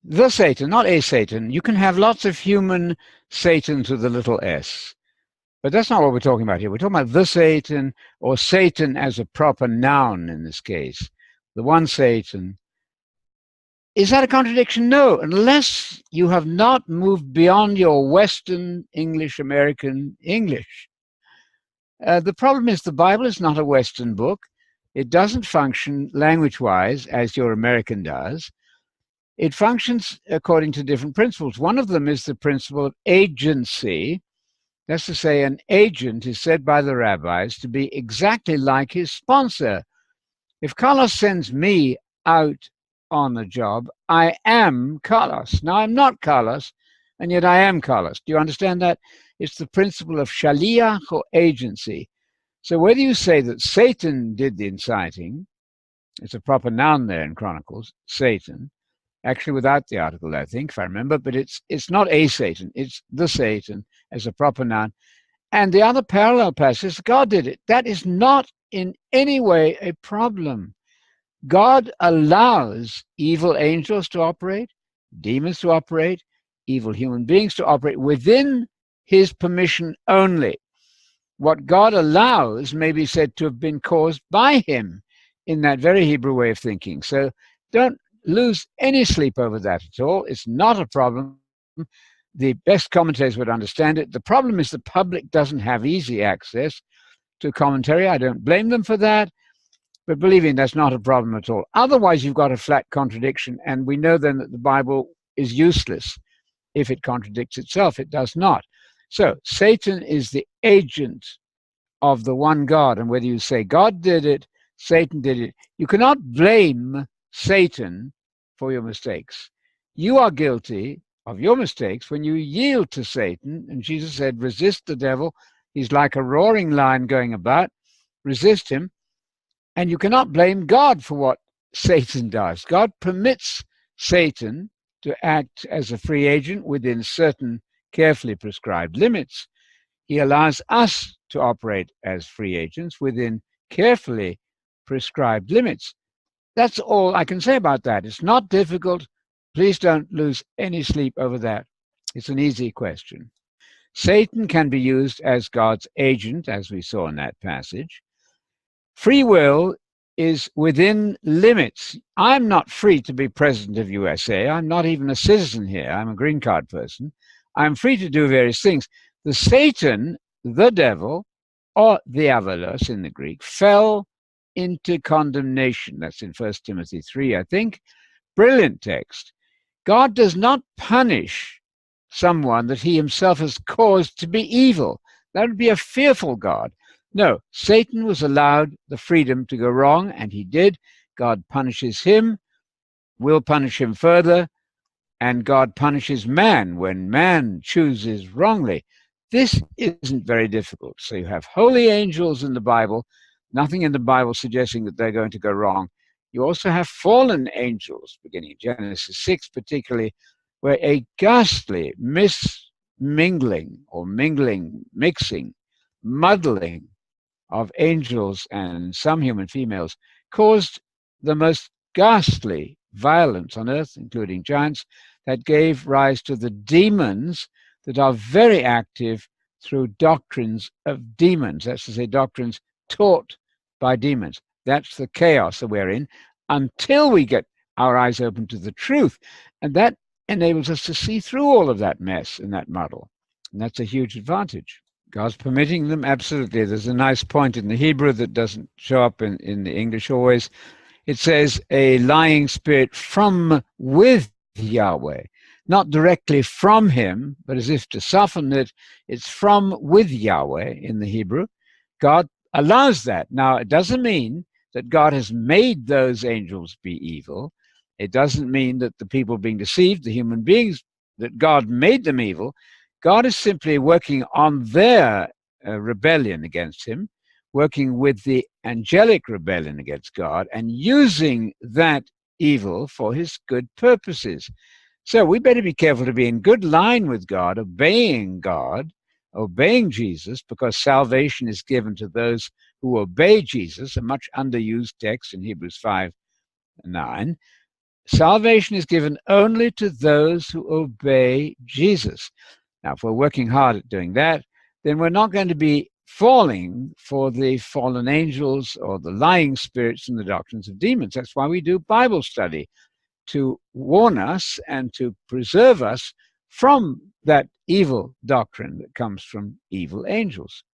The Satan, not a Satan. You can have lots of human Satans with a little s. But that's not what we're talking about here. We're talking about the Satan, or Satan as a proper noun in this case. The one Satan. Is that a contradiction? No, unless you have not moved beyond your Western English, American English. The problem is the Bible is not a Western book. It doesn't function language-wise as your American does. It functions according to different principles. One of them is the principle of agency. That's to say, an agent is said by the rabbis to be exactly like his sponsor. If Carlos sends me out on a job, I am Carlos. Now, I'm not Carlos, and yet I am Carlos. Do you understand that? It's the principle of shaliach, or agency. So whether you say that Satan did the inciting, it's a proper noun there in Chronicles, Satan, actually without the article, I think, if I remember, but it's not a Satan, it's the Satan as a proper noun. And the other parallel passage, God did it. That is not in any way a problem. God allows evil angels to operate, demons to operate, evil human beings to operate within his permission only. What God allows may be said to have been caused by him in that very Hebrew way of thinking. So don't lose any sleep over that at all. It's not a problem. The best commentators would understand it. The problem is the public doesn't have easy access to commentary. I don't blame them for that. But believe me, that's not a problem at all. Otherwise, you've got a flat contradiction. And we know then that the Bible is useless if it contradicts itself. It does not. So Satan is the agent of the one God. And whether you say God did it, Satan did it, you cannot blame Satan for your mistakes. You are guilty of your mistakes when you yield to Satan. And Jesus said, resist the devil. He's like a roaring lion going about. Resist him. And you cannot blame God for what Satan does. God permits Satan to act as a free agent within certain carefully prescribed limits. He allows us to operate as free agents within carefully prescribed limits. That's all I can say about that. It's not difficult. Please don't lose any sleep over that. It's an easy question. Satan can be used as God's agent, as we saw in that passage. Free will is within limits. I'm not free to be president of USA. I'm not even a citizen here. I'm a green card person. I'm free to do various things. The Satan, the devil, or diabolos in the Greek, fell into condemnation. That's in 1 Timothy 3, I think. Brilliant text. God does not punish someone that he himself has caused to be evil. That would be a fearful God. No, Satan was allowed the freedom to go wrong, and he did. God punishes him, will punish him further, and God punishes man when man chooses wrongly. This isn't very difficult. So you have holy angels in the Bible, nothing in the Bible suggesting that they're going to go wrong. You also have fallen angels, beginning in Genesis 6 particularly, where a ghastly mixing, muddling of angels and some human females caused the most ghastly violence on earth, including giants, that gave rise to the demons that are very active through doctrines of demons. That's to say, doctrines taught by demons. That's the chaos that we're in until we get our eyes open to the truth. And that enables us to see through all of that mess and that muddle. And that's a huge advantage. God's permitting them, absolutely. There's a nice point in the Hebrew that doesn't show up in the English always. It says a lying spirit from with Yahweh, not directly from him, but as if to soften it, it's from with Yahweh in the Hebrew. God allows that. Now, it doesn't mean that God has made those angels be evil. It doesn't mean that the people being deceived, the human beings, that God made them evil. God is simply working on their rebellion against him, working with the angelic rebellion against God, and using that evil for his good purposes. So we better be careful to be in good line with God, obeying Jesus, because salvation is given to those who obey Jesus, a much underused text in Hebrews 5:9. Salvation is given only to those who obey Jesus. Now, if we're working hard at doing that, then we're not going to be falling for the fallen angels or the lying spirits and the doctrines of demons. That's why we do Bible study, to warn us and to preserve us from that evil doctrine that comes from evil angels.